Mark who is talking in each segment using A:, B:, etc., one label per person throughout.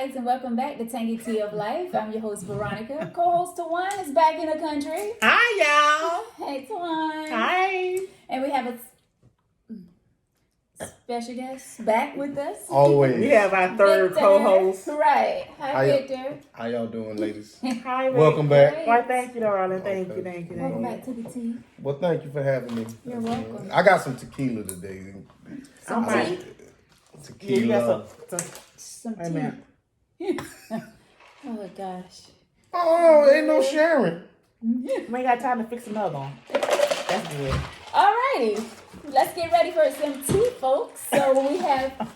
A: guys, and welcome back to Tangy Tea of Life. I'm your host, Veronica. Co-host Tawan is back in the country.
B: Hi, y'all.
A: Hey, Tawan.
B: Hi.
A: And we have a special guest back with us.
C: Always.
B: We have our third
A: Victor.
B: co-host.
A: Right. Hi, Victor.
C: How y'all doing, ladies?
B: Hi,
C: Welcome back.
A: Great.
B: Why, thank you, darling.
C: Okay.
B: Thank you.
A: Welcome back to the tea.
C: Well, thank you for having me.
A: You're welcome.
C: I got some tequila today.
A: Some
B: All right.
A: tea?
B: Yeah, you
C: Tequila.
B: got
A: Some
B: Wait a
A: tea.
B: minute.
A: Oh, gosh.
C: Oh, ain't no sharing.
B: We ain't got time to fix another one. That's good.
A: Alrighty. Let's get ready for some tea, folks. So we have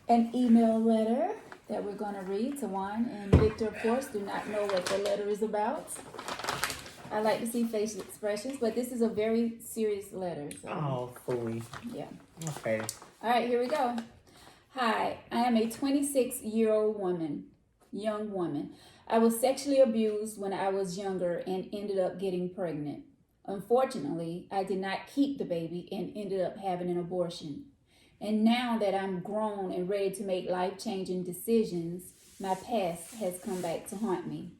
A: an email letter that we're going to read. Tawan and Victor, of course, do not know what the letter is about. I like to see facial expressions, but this is a very serious letter. So,
B: Oh, fooey.
A: yeah.
B: Okay.
A: All right, here we go. Hi, I am a 26-year-old young woman. I was sexually abused when I was younger and ended up getting pregnant. Unfortunately, I did not keep the baby and ended up having an abortion. And now that I'm grown and ready to make life-changing decisions, my past has come back to haunt me.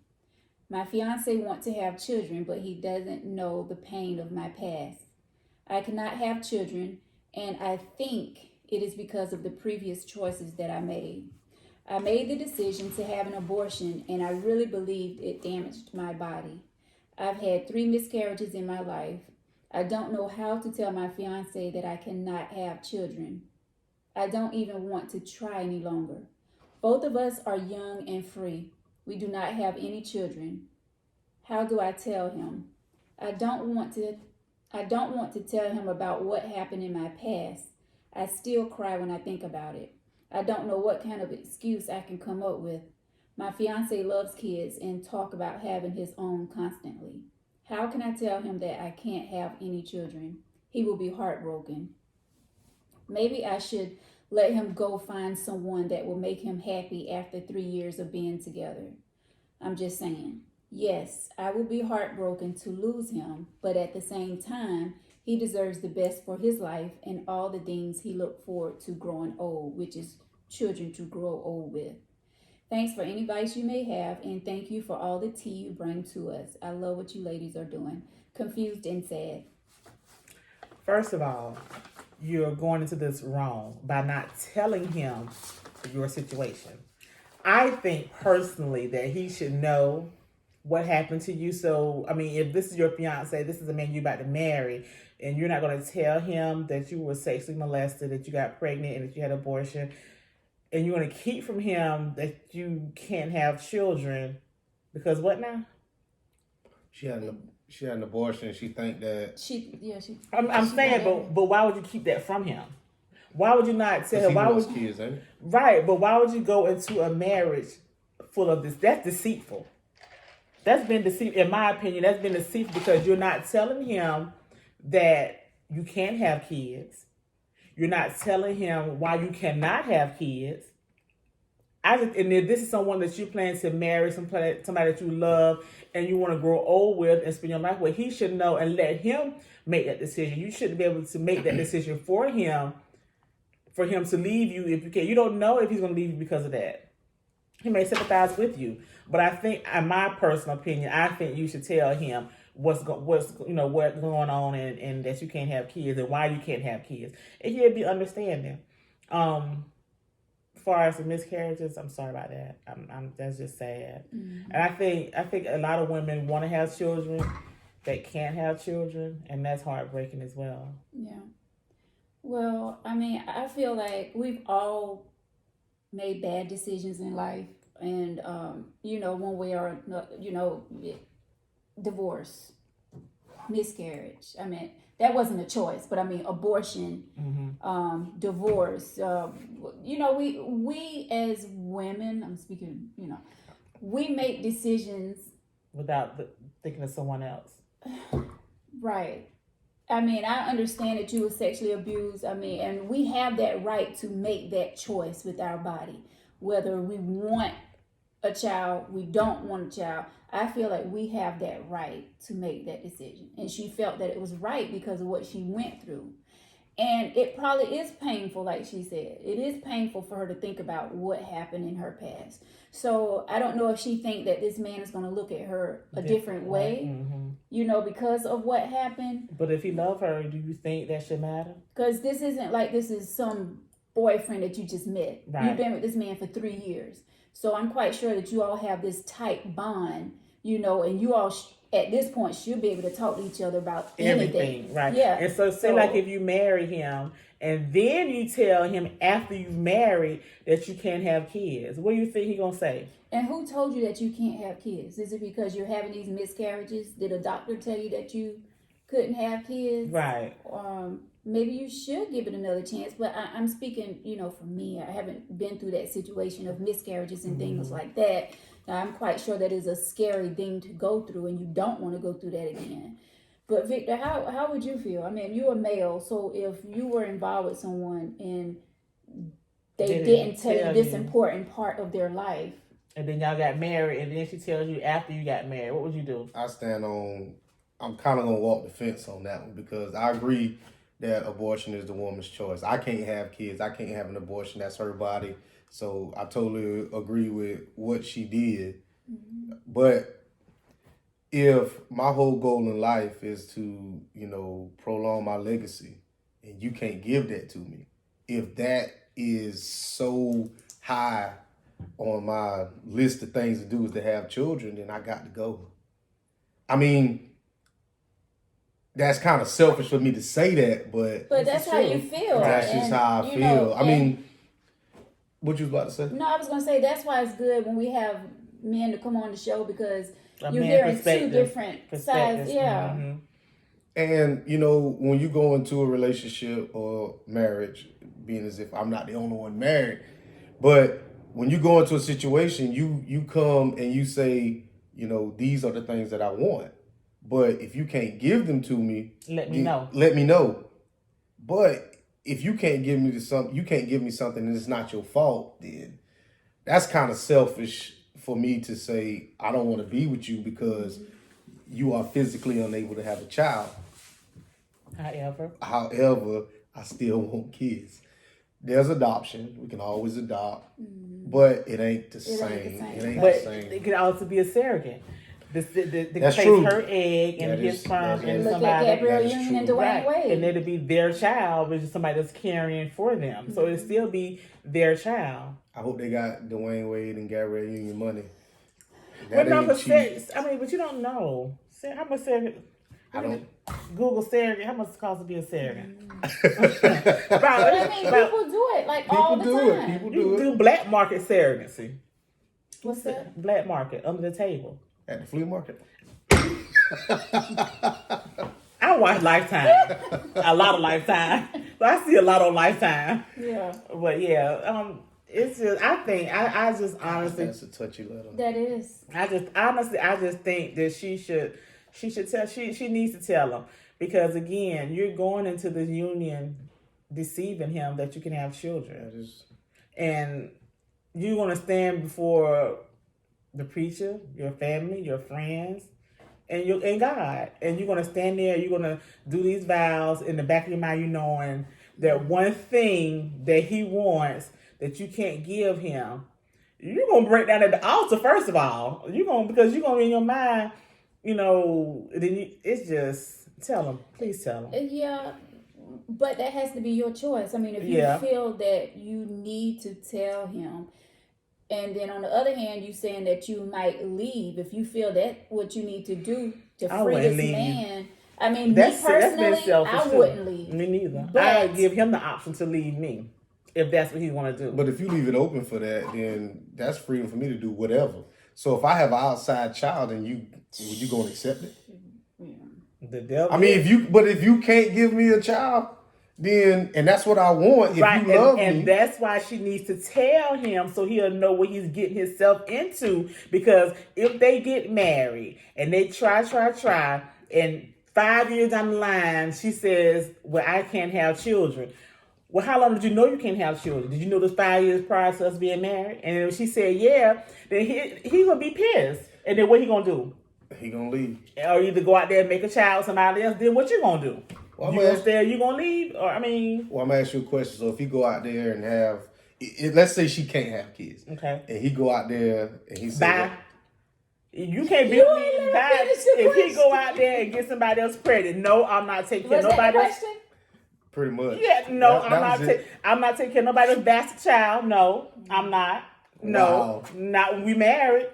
A: My fiancé wants to have children, but he doesn't know the pain of my past. I cannot have children, and I think it is because of the previous choices that I made. I made the decision to have an abortion, and I really believed it damaged my body. I've had 3 miscarriages in my life. I don't know how to tell my fiancé that I cannot have children. I don't even want to try any longer. Both of us are young and free. We do not have any children. How do I tell him? I don't want to tell him about what happened in my past. I still cry when I think about it. I don't know what kind of excuse I can come up with. My fiancé loves kids and talk about having his own constantly. How can I tell him that I can't have any children? He will be heartbroken. Maybe I should let him go find someone that will make him happy after 3 years of being together. I'm just saying. Yes, I will be heartbroken to lose him, but at the same time, he deserves the best for his life and all the things he looked forward to growing old, which is children to grow old with. Thanks for any advice you may have, and thank you for all the tea you bring to us. I love what you ladies are doing. Confused and sad.
B: First of all, you're going into this wrong by not telling him your situation. I think personally that he should know what happened to you. So, I mean, if this is your fiance, this is a man you're about to marry, and you're not going to tell him that you were sexually molested, that you got pregnant, and that you had abortion, and you're going to keep from him that you can't have children, because what now?
C: She had an abortion. She think that
B: I'm saying, but why would you keep that from him? Why would you not tell him?
C: he
B: Why
C: wants
B: would
C: kids, ain't it?
B: Right, but why would you go into a marriage full of this? That's deceitful. That's been deceitful, in my opinion. That's been deceitful because you're not telling him that you can't have kids. You're not telling him why you cannot have kids. And if this is someone that you plan to marry, somebody that you love, and you want to grow old with and spend your life with, he should know and let him make that decision. You shouldn't be able to make that decision for him to leave you if you can. You don't know if he's going to leave you because of that. He may sympathize with you, but I think, in my personal opinion, I think you should tell him what's going on and that you can't have kids and why you can't have kids, and he'll be understanding. As far as the miscarriages, I'm sorry about that. That's just sad. Mm-hmm. And I think a lot of women want to have children that can't have children, and that's heartbreaking as well.
A: Yeah. Well, I mean, I feel like we've all made bad decisions in life, and one way or another, divorce, miscarriage. I mean, that wasn't a choice, but I mean, abortion, mm-hmm. Divorce. We as women, I'm speaking, we make decisions
B: without thinking of someone else.
A: Right. I mean, I understand that you were sexually abused. I mean, and we have that right to make that choice with our body, whether we want a child, we don't want a child. I feel like we have that right to make that decision. And she felt that it was right because of what she went through. And it probably is painful, like she said. It is painful for her to think about what happened in her past. So I don't know if she think that this man is going to look at her a different way, because of what happened.
B: But if he love her, do you think that should matter?
A: Because this isn't like this is some boyfriend that you just met.
B: Right.
A: You've been with this man for 3 years. So I'm quite sure that you all have this tight bond, and you all at this point should be able to talk to each other about anything.
B: Right?
A: Yeah.
B: And so say like if you marry him and then you tell him after you've married that you can't have kids, what do you think he gonna say?
A: And who told you that you can't have kids? Is it because you're having these miscarriages? Did a doctor tell you that you couldn't have kids?
B: Right.
A: Maybe you should give it another chance. But I'm speaking, for me. I haven't been through that situation of miscarriages and things like that. Now, I'm quite sure that is a scary thing to go through, and you don't want to go through that again. But Victor, how would you feel? I mean, you're a male, so if you were involved with someone and they didn't tell you this important part of their life,
B: and then y'all got married, and then she tells you after you got married, what would you do?
C: I'm kind of gonna walk the fence on that one because I agree that abortion is the woman's choice. I can't have kids. I can't have an abortion. That's her body. So I totally agree with what she did. Mm-hmm. But if my whole goal in life is to, prolong my legacy and you can't give that to me, if that is so high on my list of things to do is to have children, then I got to go. I mean, that's kind of selfish for me to say that, but
A: that's how you feel.
C: That's just how I feel. I mean, what you was about to say?
A: No, I was going to say that's why it's good when we have men to come on the show because you're hearing two different sides. Yeah.
B: Mm-hmm.
C: And, when you go into a relationship or marriage, being as if I'm not the only one married, but when you go into a situation, you come and you say, these are the things that I want. But if you can't give them to me,
B: let me know.
C: Let me know. But if you can't give me something and it's not your fault, then that's kind of selfish for me to say I don't want to be with you because you are physically unable to have a child.
B: However,
C: I still want kids. There's adoption. We can always adopt, but it ain't the same.
B: It could also be a surrogate. That's place
C: true.
B: Her egg and his sperm and
A: look
B: somebody.
A: at Gabrielle Union and Dwayne Wade.
B: And it'll be their child, which is somebody that's carrying for them. So it'll still be their child.
C: I hope they got Dwayne Wade and Gabrielle Union money.
B: But you don't know. How much surrogate?
C: I don't.
B: Google surrogate. How much it costs to be a surrogate?
A: People do it all the time.
C: People
B: do it. Do black market surrogacy.
A: What's that?
B: Black market, under the table.
C: At the flea market.
B: I watch Lifetime. A lot of Lifetime. So I see a lot on Lifetime.
A: Yeah.
B: But it's just, I just honestly.
C: That's a touchy letter.
A: That is.
B: I just think that she needs to tell him. Because again, you're going into this union deceiving him that you can have children. And you're going to stand before the preacher, your family, your friends, and God. And you're going to stand there, you're going to do these vows in the back of your mind, you knowing that one thing that he wants that you can't give him, you're going to break down at the altar, first of all. Because you're going to be in your mind, it's just, tell him. Please tell him.
A: Yeah, but that has to be your choice. I mean, if you feel that you need to tell him, and then on the other hand, you saying that you might leave. If you feel that what you need to do to free this man. I mean, me personally, I wouldn't leave.
B: Me neither. I'd give him the option to leave me if that's what he want to do.
C: But if you leave it open for that, then that's freedom for me to do whatever. So if I have an outside child, then would you go and accept it?
B: The devil.
C: I mean, if you can't give me a child, then, and that's what I want. If you love me.
B: And that's why she needs to tell him so he'll know what he's getting himself into. Because if they get married and they try, and 5 years down the line, she says, well, I can't have children. Well, how long did you know you can't have children? Did you know this 5 years prior to us being married? And if she said, yeah, then he's going to be pissed. And then what he going to do?
C: He going to leave.
B: Or either go out there and make a child with somebody else. Then what you going to do?
C: Well,
B: You gonna stay or you gonna leave? Or I mean,
C: well, I'm gonna ask you a question. So if he go out there and have, let's say she can't have kids,
B: okay,
C: and he go out there and he
B: bye.
C: said,
B: You can't be
A: You
B: with
A: ain't
B: me.
A: let her
B: Bye.
A: finish the
B: If he
A: question.
B: go out there and get somebody else pregnant, no, I'm not taking care
A: Was
B: of
A: that the
B: nobody else.
A: question?
C: pretty much.
B: Yeah, no,
C: That was it.
B: I'm not taking care of nobody else's bastard child. No, I'm not. No,
C: Wow.
B: not when we married.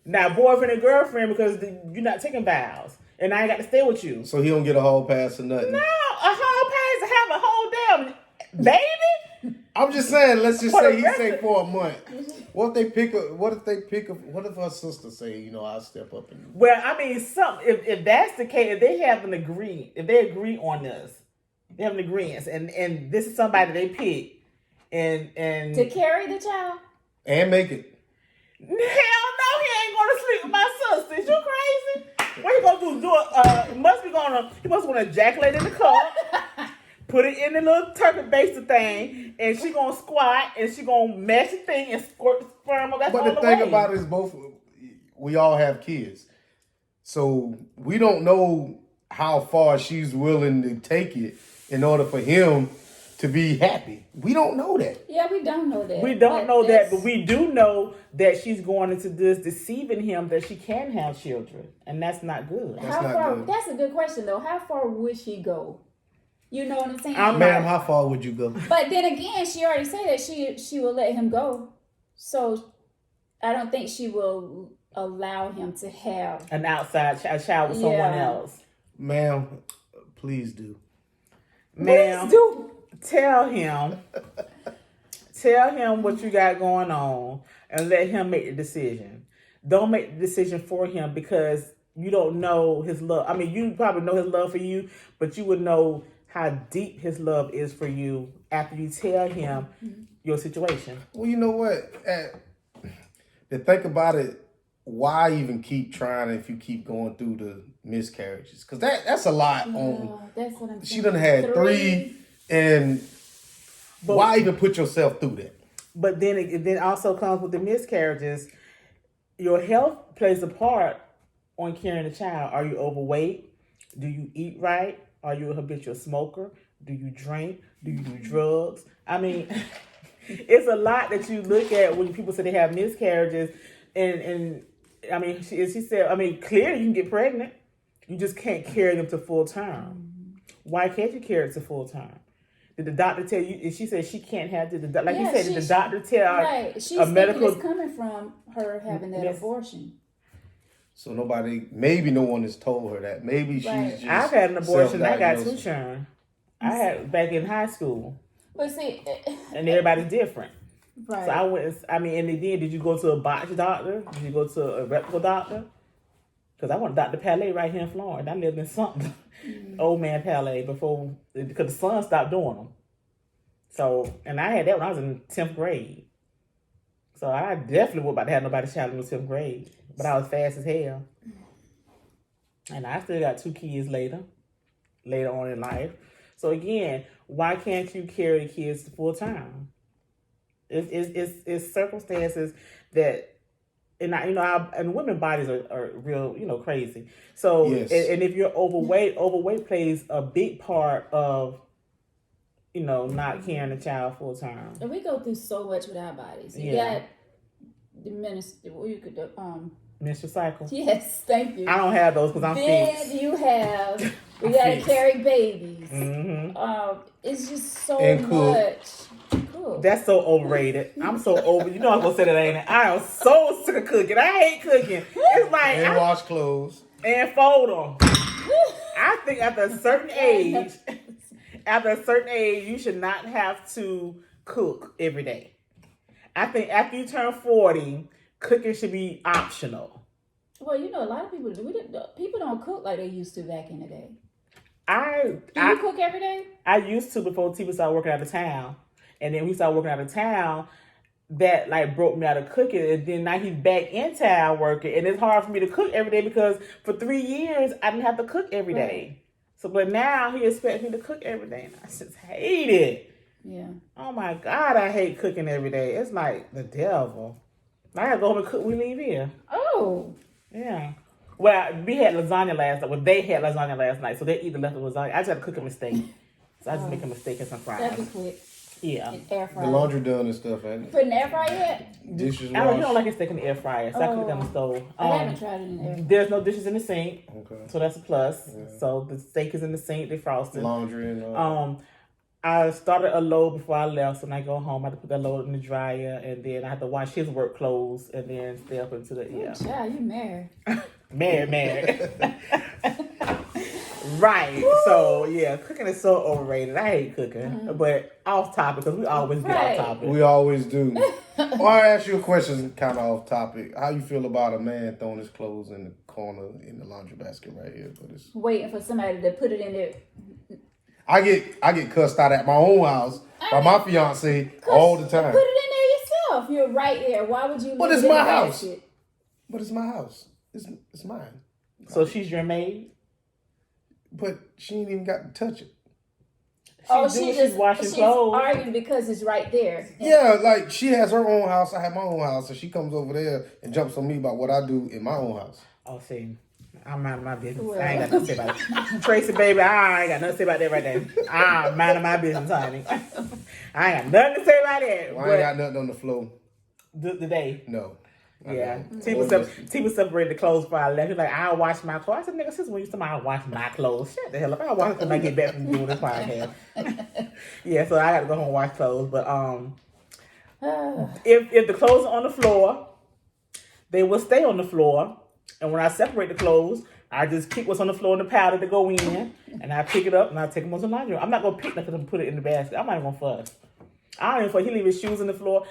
B: Now, boyfriend and girlfriend because you're not taking vows, and I ain't got to stay with you.
C: So he don't get a whole pass or nothing.
B: No, a whole pass to have a whole damn baby.
C: I'm just saying. Let's just
B: For
C: say
B: the
C: he
B: rest
C: say
B: of-
C: for a month. What if they pick up? What if her sister say, you know, I'll step up and.
B: Well, I mean, if that's the case, if they have an agree, if they agree on this, they have an agreement, and this is somebody they pick, and
A: To carry the child?
C: And make it.
B: hell no, he ain't gonna sleep with my sister. Is you crazy? What he gonna do? He must want to ejaculate in the cup, put it in the little turkey baster thing, and she gonna squat and she gonna mash the thing and squirt sperm. That's
C: But
B: all
C: the
B: the
C: thing
B: way.
C: about it is we all have kids. So we don't know how far she's willing to take it in order for him to be happy. We don't know that.
A: Yeah, we don't know that.
B: We don't know that,
A: that's-
B: but we do know that she's going into this deceiving him that she can have children, and that's not good.
C: That's
A: How
C: not
A: far?
C: good.
A: That's a good question though. How far would she go? You know what I'm saying?
C: Ma'am, how far would you go?
A: But then again, she already said that she will let him go. So I don't think she will allow him to have.
B: An outside a child with someone
A: Yeah.
B: else.
C: Ma'am, please do.
B: Ma'am,
A: Please do.
B: tell him what you got going on and let him make the decision. Don't make the decision for him because you don't know his love. I mean, you probably know his love for you, but you would know how deep his love is for you after you tell him your situation.
C: Well, you know what? To think about it, why even keep trying if you keep going through the miscarriages? Because that's a lot on.
A: Oh, that's what I'm saying.
C: She done had three, and
B: But-
C: why even put yourself through that?
B: But then it then also comes with the miscarriages. Your health plays a part on carrying a child. Are you overweight? Do you eat right? Are you a habitual smoker? Do you drink? Do you do drugs? I mean, it's a lot that you look at when people say they have miscarriages. And I mean, she said, I mean, clearly you can get pregnant. You just can't carry them to full term. Why can't you carry it to full term? Did the doctor tell you? And she said she can't have. Did the, like you said, did the doctor tell
A: Right. She's
B: a medical?
A: it's coming from her having that
B: Yes.
A: abortion.
C: So maybe no one has told her that. Maybe she's
A: Right.
C: just.
B: I've had an abortion. I got two
C: self-diagnosing.
B: children. I had back in high school,
A: But see,
B: and everybody's different.
A: right.
B: So I went. I mean, and then did you go to a botch doctor? Did you go to a reputable doctor? Because I went to Dr. Palais right here in Florida. I lived in something, old man Palais before because the son stopped doing them. So, and I had that when I was in 10th grade. So I definitely wasn't about to have nobody's child in the 10th grade. But I was fast as hell. And I still got 2 kids later on in life. So again, why can't you carry the kids to full time? It's circumstances that, and and women's bodies are real, crazy. So
C: Yes.
B: and if you're overweight plays a big part of, not carrying a child full time.
A: And we go through so much with our bodies. You
B: Yeah.
A: got the minister. Well, you could
B: Menstrual cycle.
A: Yes, thank you.
B: I don't have those because I'm
A: Then
B: fixed.
A: you have we
B: I'm
A: gotta
B: fixed.
A: carry babies.
B: Mm-hmm.
A: It's just so
C: And cook.
A: much. Cool.
B: That's so overrated. I'm so over. You know I'm gonna say that, ain't it? I am so sick of cooking. I hate cooking. It's like
C: And wash clothes.
B: and fold them. I think after a certain age, you should not have to cook every day. I think after you turn 40, cooking should be optional.
A: Well, a lot of people people don't cook like they used to back in the day.
B: I
A: Do you cook every day?
B: I used to before T started working out of town, and then we started working out of town. That like broke me out of cooking, and then now he's back in town working, and it's hard for me to cook every day because for 3 years I didn't have to cook every day. So, but now he expects me to cook every day, and I just hate it.
A: Yeah.
B: Oh my God, I hate cooking every day. It's like the devil. I gotta go home and cook. We leave here.
A: Oh.
B: Yeah. Well, we had lasagna last night. Well, they had lasagna last night, so they eat the leftover lasagna. I just had to cook a steak. So I just make a mistake and some
A: That'd be
B: fries.
A: quick.
B: Yeah.
A: In air
C: The
A: fryer.
C: laundry done and stuff, ain't it?
A: Put in the air fryer yet?
C: Dishes
B: I don't, you don't
C: washed.
B: like a steak in the air fryer, so I cook it on the stove.
A: I haven't tried it in the air fryer.
B: There's no dishes in the sink,
C: Okay.
B: so that's a plus.
C: Yeah.
B: So the steak is in the sink, defrosted.
C: Laundry and
B: I started a load before I left, so when I go home, I have to put that load in the dryer, and then I have to wash his work clothes, and then stay up into the
A: Child, you married.
B: married. Right. So yeah, cooking is so overrated. I hate cooking, but off topic because we always get
A: Right.
B: off topic.
C: we always do. Well, I ask you a question, kind of off topic. How you feel about a man throwing his clothes in the corner in the laundry basket right here? But it's,
A: Waiting for somebody to put it in there.
C: I get cussed out at my own house by my fiance all the time.
A: Put it in there yourself. You're right there. Why would you?
C: But
A: leave
C: it's
A: it in
C: my
A: the
C: house.
A: basket?
C: But it's my house. It's mine.
B: So she's your maid.
C: But she ain't even got to touch it.
B: She's washing
A: she's
B: clothes.
A: arguing because it's right there.
C: Yeah, like she has her own house. I have my own house, and she comes over there and jumps on me about what I do in my own house.
B: Oh, see, I'm minding my business.
A: Well.
B: I ain't got nothing to say about it. Tracy, baby, I ain't got nothing to say about that right there. I'm minding my business, honey. I ain't got nothing to say about that.
C: Well, I ain't got nothing on the floor.
B: The day.
C: No. I
B: Yeah,
C: don't.
B: T was separated the clothes before I left. He's like, I'll wash my clothes. I said, nigga, since when you somebody I'll wash my clothes? Shut the hell up. I'll wash them when I get back from doing this podcast. Yeah, so I got to go home and wash clothes. But if the clothes are on the floor, they will stay on the floor. And when I separate the clothes, I just pick what's on the floor in the powder to go in, and I pick it up and I take them on the laundry room. I'm not gonna pick nothing and put it in the basket. I'm not even gonna fuss. I don't even fuss. He leave his shoes on the floor.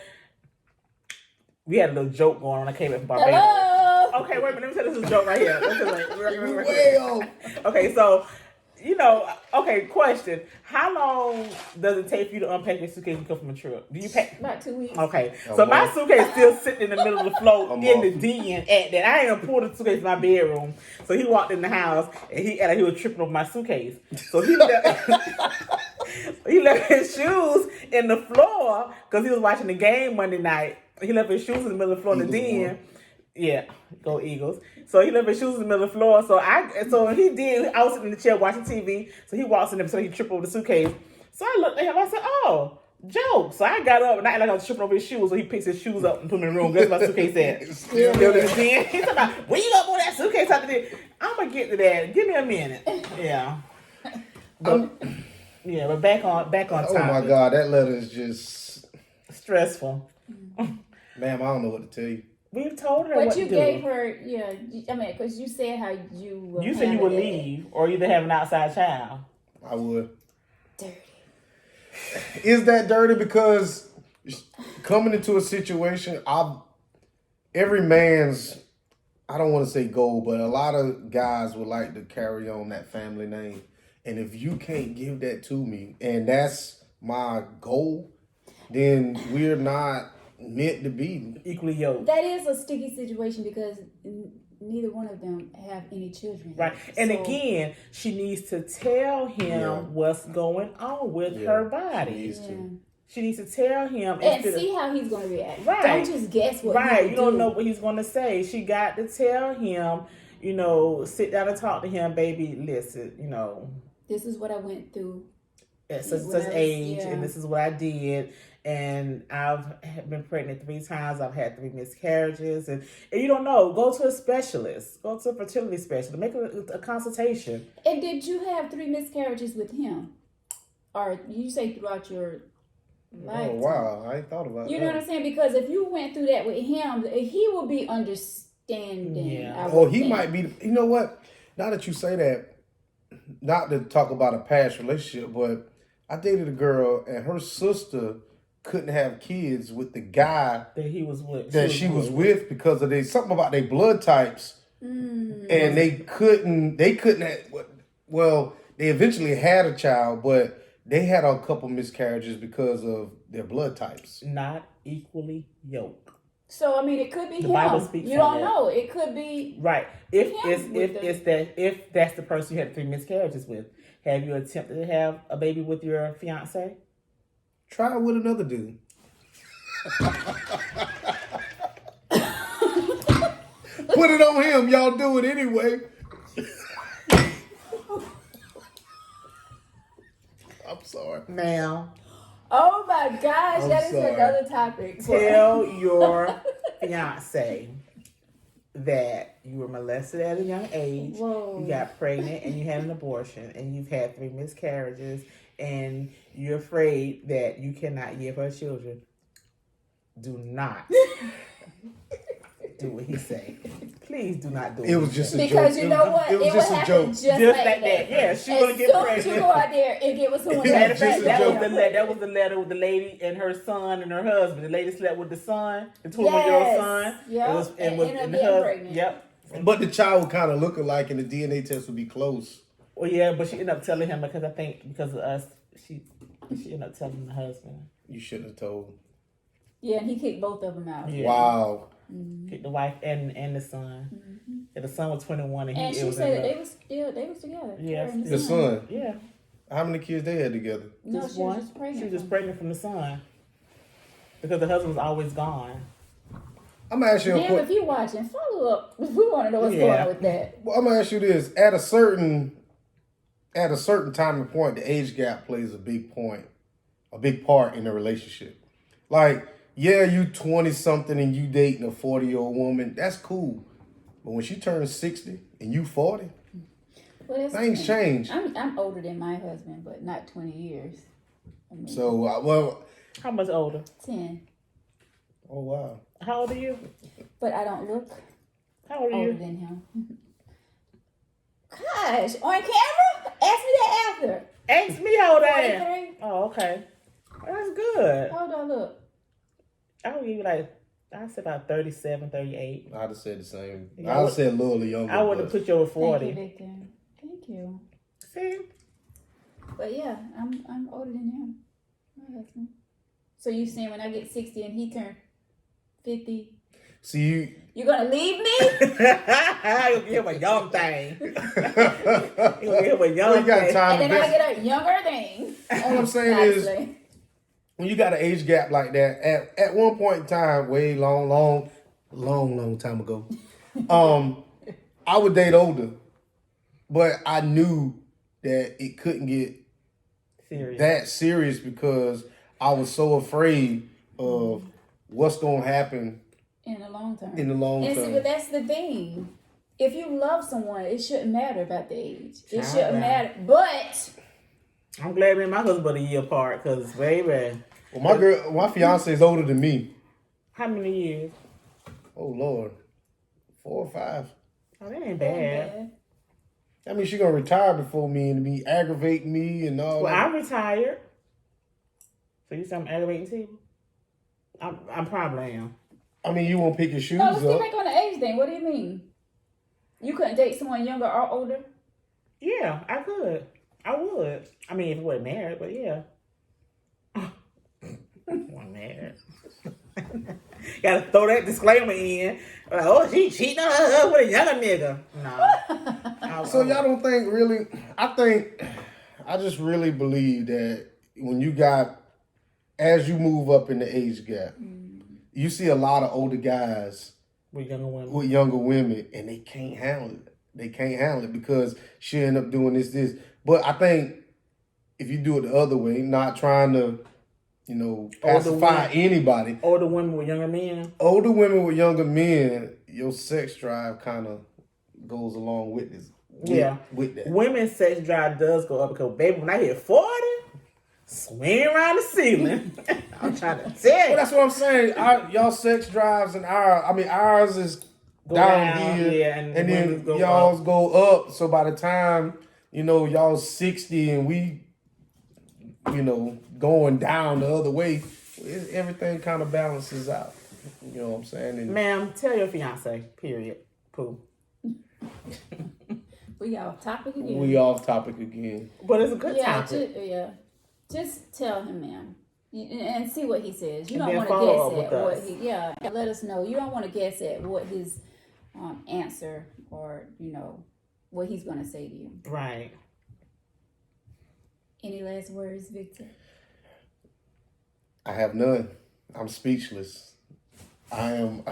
B: We had a little joke going on when I came back from Barbados.
A: Hello.
B: Okay, wait a minute. Let me tell this joke right here.
C: Well,
B: Okay, so, okay, question. How long does it take for you to unpack your suitcase and come from a trip? Do you pack?
A: About 2 weeks.
B: Okay, so my suitcase still sitting in the middle of the floor in the den at that. I ain't gonna pull the suitcase in my bedroom. So he walked in the house and he acted like he was tripping over my suitcase. So he left his shoes in the floor because he was watching the game Monday night. He left his shoes in the middle of the floor in the den. Yeah, go Eagles. So he left his shoes in the middle of the floor. So he did. I was sitting in the chair watching TV. So he walks in there so he tripped over the suitcase. So I looked at him. I said, "Oh, joke." So I got up and acted like I was tripping over his shoes. So he picks his shoes up and put them in the room. Guess my suitcase at? Still in the den. He's talking about, "When you gonna move that suitcase out the den?" I'm gonna get to that. Give me a minute. Yeah. But back on topic.
C: oh my God, that letter is just
B: Stressful.
C: ma'am, I don't know what to tell you.
B: We've told her
A: But
B: what
A: you
B: to do.
A: gave her, because you said how you.
B: You said you would leave, or either have an outside child.
C: I would.
A: Dirty.
C: Is that dirty? Because coming into a situation, every man's, I don't want to say goal, but a lot of guys would like to carry on that family name. And if you can't give that to me, and that's my goal, then we're not meant to be
B: Equally yoked.
A: That is a sticky situation because neither one of them have any children.
B: Right. And
A: So-
B: again, she needs to tell him what's going on with her body.
C: needs to.
B: She needs to tell him
A: And
B: instead
A: see how he's going to react.
B: Right.
A: Don't just guess what
B: right.
A: he
B: You don't
A: do.
B: know what he's going to say. She got to tell him, sit down and talk to him, baby, listen,
A: This is what I went through.
B: at such
A: When
B: such
A: I was-
B: age,
A: yeah.
B: and this is what I did. And I've been pregnant 3 times. I've had 3 miscarriages, and you don't know. Go to a specialist. Go to a fertility specialist. Make a consultation.
A: And did you have 3 miscarriages with him? Or you say throughout your life?
C: Oh wow, I ain't thought about
A: You
C: that.
A: know what I'm saying? Because if you went through that with him, he will be understanding.
B: Yeah.
A: I
C: Or
A: would
C: he
A: think.
C: might be. You know what? Now that you say that, not to talk about a past relationship, but I dated a girl and her sister couldn't have kids with the guy
B: That he was with.
C: that she was with because of something about their blood types, and they couldn't have. Well, they eventually had a child, but they had a couple miscarriages because of their blood types.
B: Not equally yoked.
A: So I mean, it could be
B: The
A: him.
B: Bible speaks
A: You
B: on
A: don't
B: that.
A: know. It could be.
B: Right. If
A: him with
B: if that's the person you had 3 miscarriages with, have you attempted to have a baby with your fiance?
C: Try it with another dude. put it on him. Y'all do it anyway. I'm sorry.
B: Now,
A: Oh my gosh,
C: I'm
A: that is
C: sorry.
A: another topic.
B: tell your fiance that you were molested at a young age,
A: Whoa.
B: you got pregnant, and you had an abortion, and you've had 3 miscarriages, and you're afraid that you cannot give her children. Do not do what he said. Please do not do
C: It was just a
A: Because
C: joke.
A: you know what?
C: It was just a
A: happen
C: joke.
A: just
B: just
A: like
B: like that. Yeah, she gonna
A: As
B: get
A: soon as
B: pregnant.
A: you go out there and get with someone
C: It
B: Matter
C: was
B: of
A: else,
C: just
B: fact,
C: a
B: that
C: joke.
B: was the letter with the lady and her son and her husband. The lady slept with the son, the 21-year-old son.
A: Yep.
B: It was,
A: And
B: was
A: ended up
B: and the
A: getting
B: husband.
A: pregnant.
B: Yep.
C: But the child would kind of look alike, and the DNA test would be close.
B: Well, yeah, but she ended up telling him because I think because of us, she ended up telling the husband.
C: You shouldn't have told.
A: Yeah, and he kicked both of them out.
B: Yeah.
C: Wow.
B: Kicked the wife and the son. And the son was 21, and
A: And
B: it
A: she
B: was
A: said
B: in
A: that
B: the-
A: they was together.
B: Yeah,
A: her and
C: The son.
B: Yeah,
C: How many kids they had together?
A: No,
B: just
A: she was
B: one.
A: just pregnant.
B: She was just pregnant from the son because the husband was always gone.
C: I'm gonna ask you a
A: Damn,
C: question.
A: if you watching, follow up. We want to know what's going on with that.
C: Well, I'm gonna ask you this: at a certain time and point, the age gap plays a big part in the relationship. Like, yeah, you 20 something and you dating a 40-year-old woman, that's cool. But when she turns 60 and you 40,
A: Well, that's
C: things
A: the
C: change.
A: thing. I'm older than my husband, but not 20 years. I mean,
C: So, well,
B: How much older?
A: 10.
C: oh wow.
B: How old are you?
A: But I don't look
B: How old are
A: older
B: you?
A: than him. Gosh, on camera? Ask me that after.
B: Ask me how old I am.
A: 43.
B: Oh, okay. Well, that's good.
A: How old do I look?
B: I would give you like, I said about 37, 38.
C: I'd have said the same.
B: Yeah,
C: I'd have said a little younger.
B: I would have
C: but
B: put you over
A: Thank
B: 40.
A: you, Victor. Thank you.
B: See?
A: But yeah, I'm older than him. My husband. So you saying when I get 60 and he turned 50,
C: See,
A: you're gonna leave me?
B: You'll give him a young thing. You'll give him a young
C: we got
B: thing.
C: time
A: And
C: to
A: then I
C: invest.
A: get a younger thing.
C: All I'm saying is,
A: Nicely.
C: when you got an age gap like that, at one point in time, way long time ago, I would date older, but I knew that it couldn't get
B: Serious.
C: that serious because I was so afraid of what's gonna happen
A: In the long term.
C: in the long
A: And see,
C: term.
A: but that's the thing. If you love someone, it shouldn't matter about the age. It
B: Child,
A: shouldn't
B: man.
A: matter. But
B: I'm glad me and my husband a year apart because, baby,
C: Well, my fiance is older than me.
B: how many years?
C: Oh Lord, 4 or 5.
B: Oh, that ain't bad.
C: I mean, she gonna retire before me and be aggravating me and all
B: Well,
C: that.
B: I'm retired. So you say I'm aggravating people? I'm probably am.
C: I mean, you won't pick your shoes
A: no, let's get
C: up.
A: back on the age thing. What do you mean? You couldn't date someone younger or older?
B: Yeah, I could. I would. I mean, if we weren't married, but yeah. Wasn't married. Gotta throw that disclaimer in. Like, oh, she cheating on her with a younger nigga. No.
C: So y'all don't think really? I just really believe that when you got, as you move up in the age gap, you see a lot of older guys
B: with younger women.
C: with younger women, and they can't handle it. They can't handle it because she end up doing this. But I think if you do it the other way, not trying to, pacify
B: women.
C: anybody.
B: Older women with younger men.
C: Older women with younger men, your sex drive kind of goes along with this. With that.
B: Women's sex drive does go up because, baby, when I hit 40, swing around the ceiling. I'm trying to tell you.
C: Well, that's what I'm saying. Y'all sex drives and ours is
B: Go
C: down
B: down,
C: here,
B: yeah, and
C: and then
B: women's go
C: y'all's
B: up.
C: go up. So by the time y'all 60 and we, going down the other way, everything kind of balances out. You know what I'm saying? And
B: Ma'am, tell your fiance. Period. Pooh.
A: We off topic again.
C: we off topic again.
B: But it's a good
A: yeah,
B: topic.
A: just tell him, ma'am, and see what he says. You
B: And
A: don't
B: then
A: want
B: follow up
A: to guess at
B: with
A: what
B: us.
A: he. Yeah, let us know. You don't want to guess at what his answer or what he's going to say to you.
B: Right.
A: Any last words, Victor?
C: I have none. I'm speechless. I am.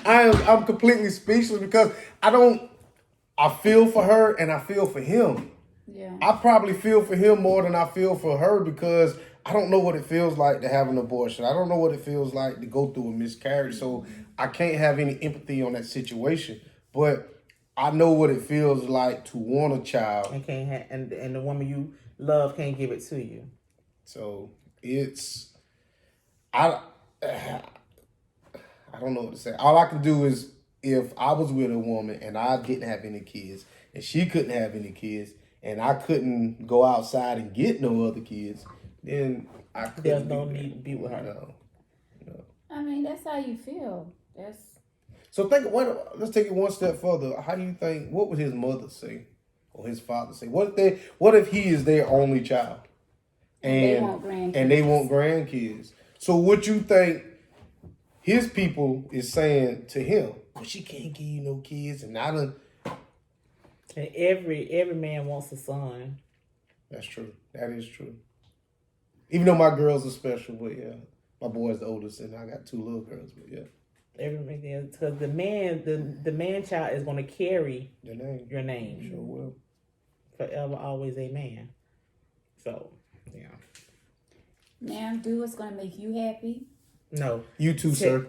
C: I'm completely speechless because I feel for her and I feel for him.
A: Yeah.
C: I probably feel for him more than I feel for her because I don't know what it feels like to have an abortion. I don't know what it feels like to go through a miscarriage. So I can't have any empathy on that situation. But I know what it feels like to want a child.
B: And can't have, and the woman you love can't give it to you.
C: So I don't know what to say. All I can do is if I was with a woman and I didn't have any kids and she couldn't have any kids and I couldn't go outside and get no other kids, then I couldn't.
B: There's no need to be with her.
C: No.
A: I mean, that's how you feel. That's
C: So let's take it one step further. How do you think? What would his mother say, or his father say? What if he is their only child, and they want grandkids? So what you think his people is saying to him? Well, she can't give you no kids, and I done.
B: And every man wants a son.
C: That's true. That is true. Even though my girls are special, but yeah, my boy's the oldest, and I got 2 little girls, but yeah.
B: Everything, because the man child is going to carry your name.
C: Sure will.
B: Forever, always a man. So, yeah.
A: now do what's gonna make you happy.
B: No.
C: You too, sir.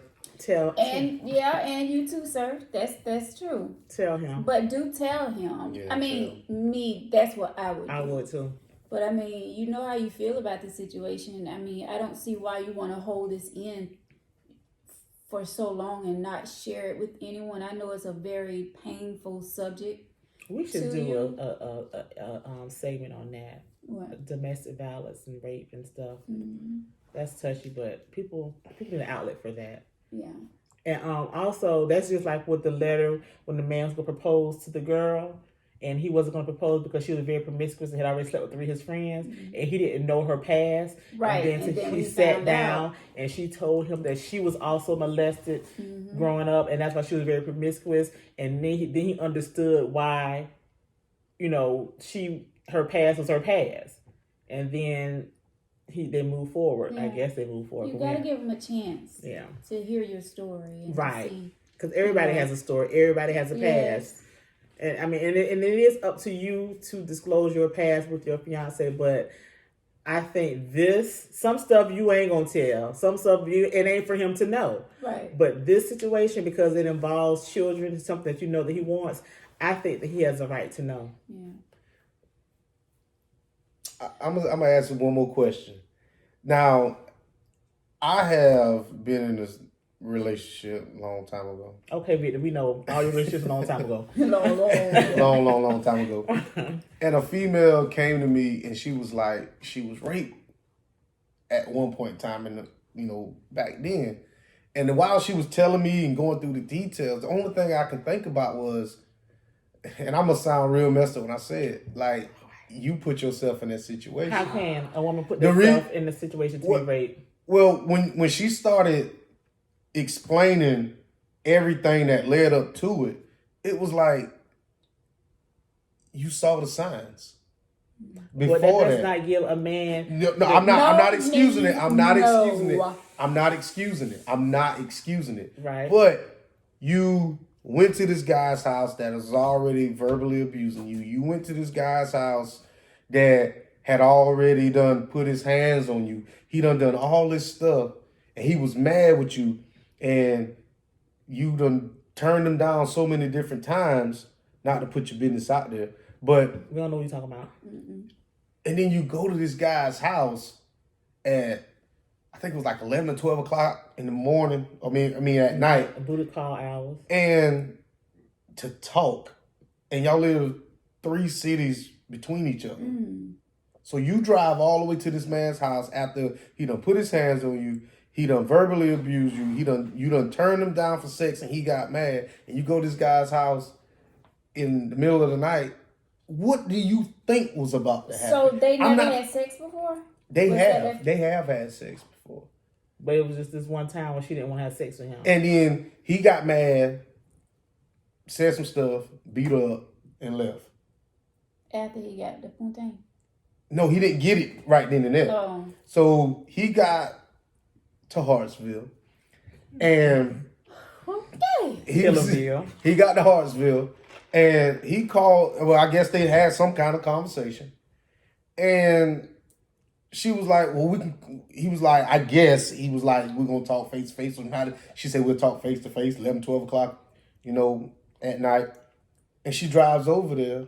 A: And you too, sir. That's true.
B: Tell him.
A: But do tell him.
C: Yeah,
A: I mean, me, that's what I would do.
B: I would too.
A: But I mean, you know how you feel about the situation. I mean, I don't see why you want to hold this in for so long and not share it with anyone. I know it's a very painful subject.
B: We should do a segment on that.
A: What?
B: Domestic violence and rape and stuff.
A: Mm-hmm.
B: That's touchy, but people need an outlet for that.
A: Yeah.
B: And also, that's just like with the letter when the man was going to propose to the girl, and he wasn't going to propose because she was very promiscuous and had already slept with 3 of his friends, and he didn't know her past.
A: Right.
B: And then he sat down and she told him that she was also molested growing up, and that's why she was very promiscuous. And then he understood why, her past was her past, and then they move forward.
A: Yeah.
B: I guess they move forward.
A: You gotta give them a chance.
B: Yeah.
A: To hear your story. And
B: right.
A: See.
B: Because everybody has a story. Everybody has a past. And I mean, and it is up to you to disclose your past with your fiance. But I think some stuff you ain't gonna tell. Some stuff it ain't for him to know.
A: Right.
B: But this situation, because it involves children, something that you know that he wants, I think that he has a right to know.
A: Yeah.
C: I'm gonna ask you one more question. Now, I have been in this relationship a long time ago.
B: Okay, Victor, we know all your relationships a long time ago.
C: long time ago. And a female came to me and she was like, she was raped at one point in time back then. And while she was telling me and going through the details, the only thing I could think about was, and I'm gonna sound real messed up when I say it, like, you put yourself in that situation.
B: How can a woman put herself in the situation to be raped?
C: Well, when she started explaining everything that led up to it, it was like you saw the signs. Before
B: but that does not give a man.
C: No, I'm not excusing it. I'm not excusing it.
B: Right.
C: But you went to this guy's house that was already verbally abusing you. You went to this guy's house that had already put his hands on you. He done all this stuff, and he was mad with you, and you done turned him down so many different times, not to put your business out there, but
B: we don't know what you're talking about.
A: Mm-mm.
C: And then you go to this guy's house at, I think it was like 11 or 12 o'clock in the morning. I mean at night.
B: Booty call hours.
C: And to talk. And y'all live 3 cities between each other.
A: Mm.
C: So you drive all the way to this man's house after he done put his hands on you. He done verbally abused you. You done turned him down for sex and he got mad. And you go to this guy's house in the middle of the night. What do you think was about to happen?
A: So they never had sex before?
C: They have had sex before.
B: But it was just this one time when she didn't want to have sex with him.
C: And then he got mad, said some stuff, beat her up, and left.
A: After he got the fontaine?
C: No, he didn't get it right then and there.
A: Oh.
C: So he got to Hartsville. And
A: Hey.
C: He got to Hartsville, and he called. Well, I guess they had some kind of conversation, and she was like, "Well, we can." He was like, "I guess." He was like, "We're gonna talk face to face." She said, "We'll talk face to face, 11, 12 o'clock, at night." And she drives over there,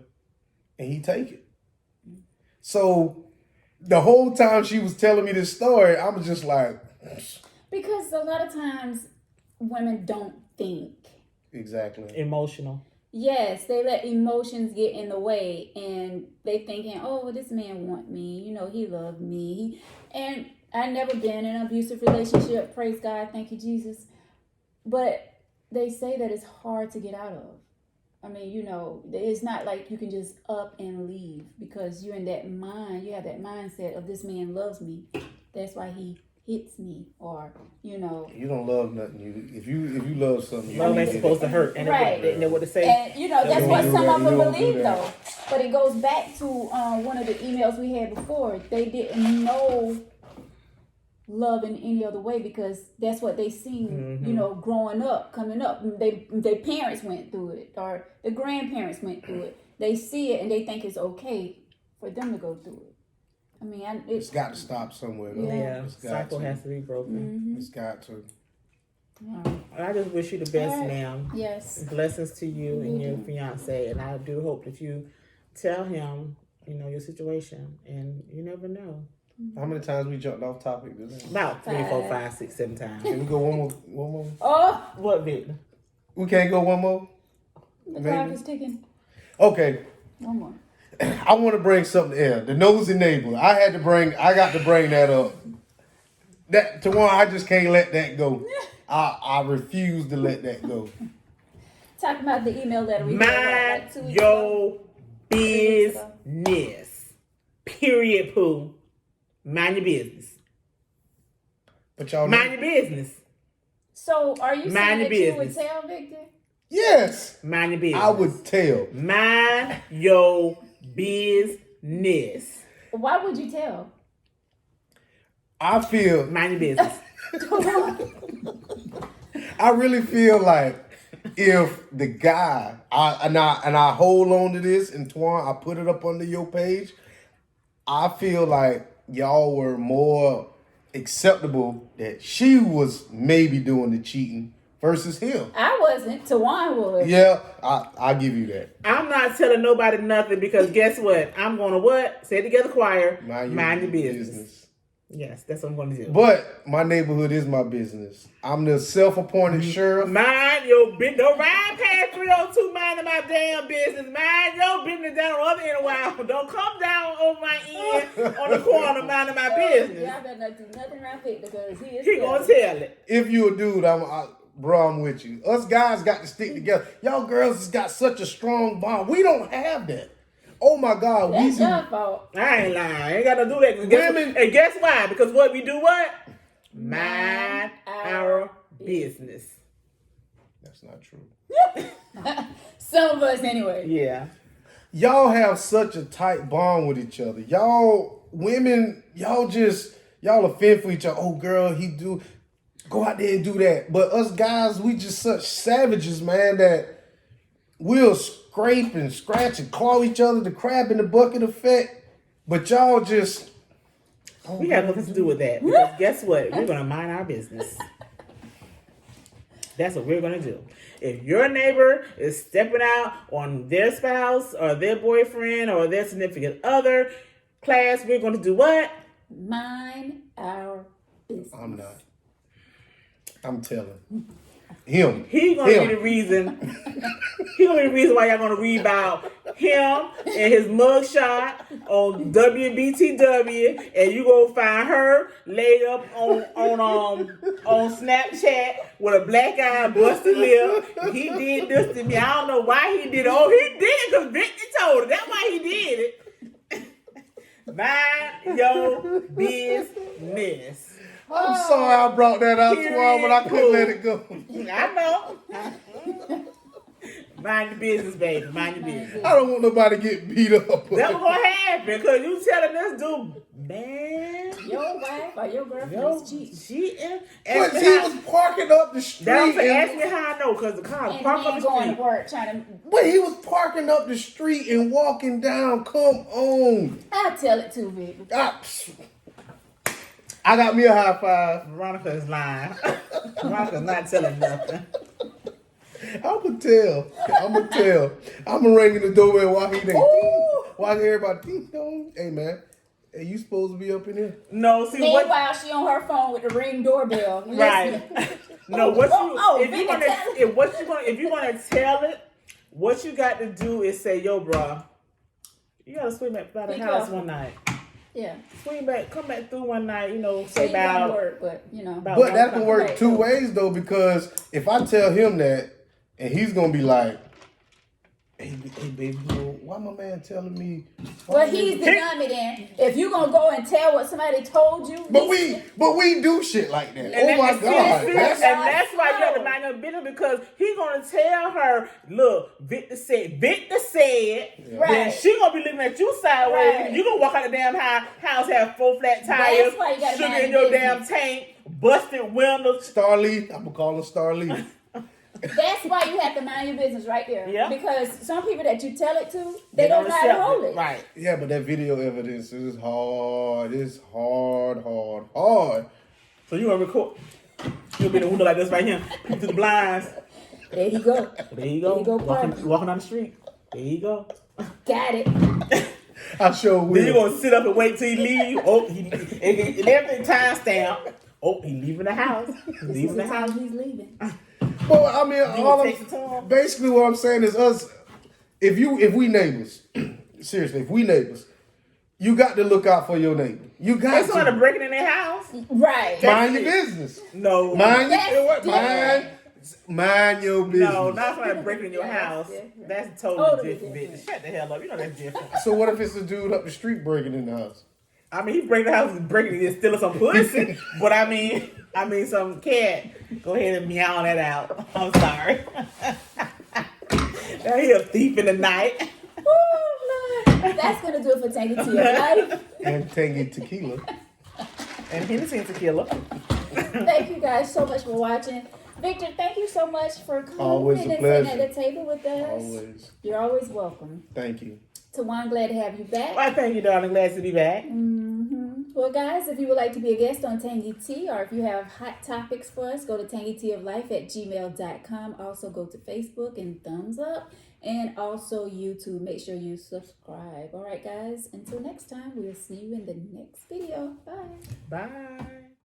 C: and he take it. So the whole time she was telling me this story, I was just like,
A: because a lot of times women don't think.
C: exactly.
B: Emotional.
A: Yes, they let emotions get in the way, and they thinking, "Oh, this man want me. He loved me." And I never been in an abusive relationship. Praise God, thank you, Jesus. But they say that it's hard to get out of. I mean, it's not like you can just up and leave because you're in that mind. You have that mindset of this man loves me. That's why he hits me, or
C: You don't love nothing. If you love something,
B: Love ain't supposed to hurt. And
A: Right.
B: They know what to say.
A: And that's what
C: do
A: some
C: that.
A: of them
C: You don't do
A: believe,
C: that.
A: though. But it goes back to one of the emails we had before. They didn't know love in any other way because that's what they seen, growing up, coming up. Their parents went through it, or the grandparents went through it. They see it and they think it's okay for them to go through it. I mean,
C: it's got to stop somewhere, though.
B: Yeah,
C: It's got
B: cycle
C: to.
B: has to be broken.
C: It's got to.
B: I just wish you the best,
A: All right.
B: ma'am.
A: Yes.
B: Blessings to you and your fiance, and I do hope that you tell him, your situation, and you never know.
C: How many times we jumped off topic today?
B: About 3, 4, 5, 6, 7 times.
C: Can we go one more?
A: Oh,
B: What, Victor?
C: We can't go one more?
A: the clock is ticking.
C: Okay.
A: One more.
C: I want to bring something in. The nosy neighbor. I got to bring that up. That Tawana, I just can't let that go. I refuse to let that go.
A: Talking about the email that we got like 2
B: Mind
A: weeks ago.
B: your business. Period, Pooh. Mind your business.
C: But y'all
B: Mind your business.
A: So, are you saying
B: Mind
A: that
B: your
A: you would
B: business.
A: tell Victor?
C: Yes,
B: Mind your business.
C: I would tell.
B: Mind your business.
A: Why would you tell?
C: I feel.
B: Mind your business.
C: I really feel like if the guy, I hold on to this, and Twan, I put it up under your page. I feel like y'all were more acceptable that she was maybe doing the cheating versus him.
A: I wasn't. Tawan was.
C: Yeah, I'll give you that.
B: I'm not telling nobody nothing because guess what? I'm going to what? Say it together, choir. Mind your business. Yes, that's what I'm going to do.
C: But my neighborhood is my business. I'm the self-appointed sheriff.
B: Mind your business. Don't ride past 302 minding my damn business. Mind your business down on the other end of the while. Don't come down over my end on the corner minding my business.
A: Y'all better not do nothing around Victor because he is.
B: He going to tell it.
C: If you a dude, I'm with you. Us guys got to stick together. Y'all girls has got such a strong bond. We don't have that. Oh my God,
A: That's
C: we
A: your
C: do.
A: fault.
B: I ain't lying. I ain't got to do that. And guess why? Because what we do what? Mind our business.
C: That's not true.
A: Some of us anyway.
B: Yeah.
C: Y'all have such a tight bond with each other. Y'all women, y'all offend for each other. Oh girl, he do go out there and do that. But us guys, we just such savages, man, that we'll scrape and scratch and claw each other, the crab in the bucket effect. But y'all just
B: We have nothing to do with that. Because guess what? We're going to mind our business. That's what we're going to do. If your neighbor is stepping out on their spouse or their boyfriend or their significant other, class, we're going to do what?
A: Mind our business.
C: I'm not. I'm telling him.
B: He gonna be the reason. He gonna be the reason why y'all gonna read about him and his mugshot on WBTW, and you gonna find her laid up on Snapchat with a black eye, busted lip. He did this to me. I don't know why he did it. Oh, he did it because Victor told her. That's why he did it. Mind your business.
C: I'm sorry I brought that out to her, but I couldn't let it go.
B: I know. Mind your business, baby. Mind your business.
C: I don't want nobody to get beat up.
B: That's what's gonna happen because you telling this dude, man.
A: Your wife or your girlfriend is cheating.
B: cheating.
C: But he was parking up the street.
B: Ask me how I know, because the car was
A: And
B: parked
A: the
B: up
A: man
B: the
A: going
B: street.
A: to work trying to.
C: But he was parking up the street and walking down. Come on.
A: I'll tell it too, baby.
C: I got me a high five.
B: Veronica is lying. Veronica's not telling nothing.
C: I'ma tell. I'ma ring in the doorbell while he ding. While everybody ding dong. Hey man, hey, you supposed to be up in here?
B: No, see
A: Meanwhile, she on her phone with the Ring doorbell.
B: Right. No, if you're gonna tell it, what you got to do is say, yo, bro, you gotta swing back by the house one night.
A: Yeah.
B: Swing back, come back through one night,
A: So
B: say
A: you got
B: about.
A: work, but you know.
C: But that can work two ways though, because if I tell him that, and he's gonna be like, hey baby, why my man telling me?
A: Well, he's the dummy then. If you gonna go and tell what somebody told you,
C: But we do shit like that.
B: And
C: Oh my God.
B: That's why you have to mind your business, because he's gonna tell her, look, Victor said, then
A: Right.
B: she gonna be looking at you sideways.
A: Right.
B: You gonna walk out the damn house, have 4 flat tires,
A: That's why you gotta
B: sugar
A: mind
B: in your
A: your
B: damn
A: business.
B: tank, busted windows.
C: Starlee, I'm gonna call him Starlee.
A: that's why you have to mind your business right there.
B: Yeah.
A: Because some people that you tell it to, they don't know how to hold it.
B: Right.
C: Yeah, but that video evidence is hard. It's hard.
B: So you gonna record? You'll be in the window like this right here, peek through the blinds.
A: There you go.
B: There you go.
A: There you go,
B: Walking down the street. There you go.
A: Got it.
C: I sure will.
B: Then you gonna sit up and wait till he leave. Oh, and everything timestamp. Oh, he leaving the house.
A: This is the time he's leaving.
C: Well, I mean, basically what I'm saying is us. If we neighbors, seriously, if we neighbors, you got to look out for your neighbor. You got
B: There's somebody breaking in their house.
A: Right.
C: mind your business.
B: No.
C: Mind your business.
B: No, not somebody breaking in your house.
A: different.
B: That's totally
A: Totally
B: different.
A: different.
B: Shut the hell up. You know that's different.
C: So what if it's a dude up the street breaking in the house?
B: I mean, he breaking the house and breaking it, stealing some pussy. But I mean, some cat. Go ahead and meow that out. I'm sorry. Now he a thief in the night.
A: Woo, Lord. That's gonna do it for Tangy Tea of Life.
C: And Tangy tequila.
B: And Hennessy and tequila.
A: Thank you guys so much for watching. Victor, thank you so much for coming
C: Always
A: and
C: a
A: sitting
C: pleasure.
A: at the table with us.
C: Always.
A: You're always welcome.
C: Thank you.
A: Tawan, glad to have you back.
B: Well, thank you, darling. Glad to be back.
A: Well, guys, if you would like to be a guest on Tangy Tea, or if you have hot topics for us, go to tangyteaoflife@gmail.com. Also, go to Facebook and thumbs up, and also YouTube. Make sure you subscribe. All right, guys. Until next time, we'll see you in the next video. Bye.
B: Bye.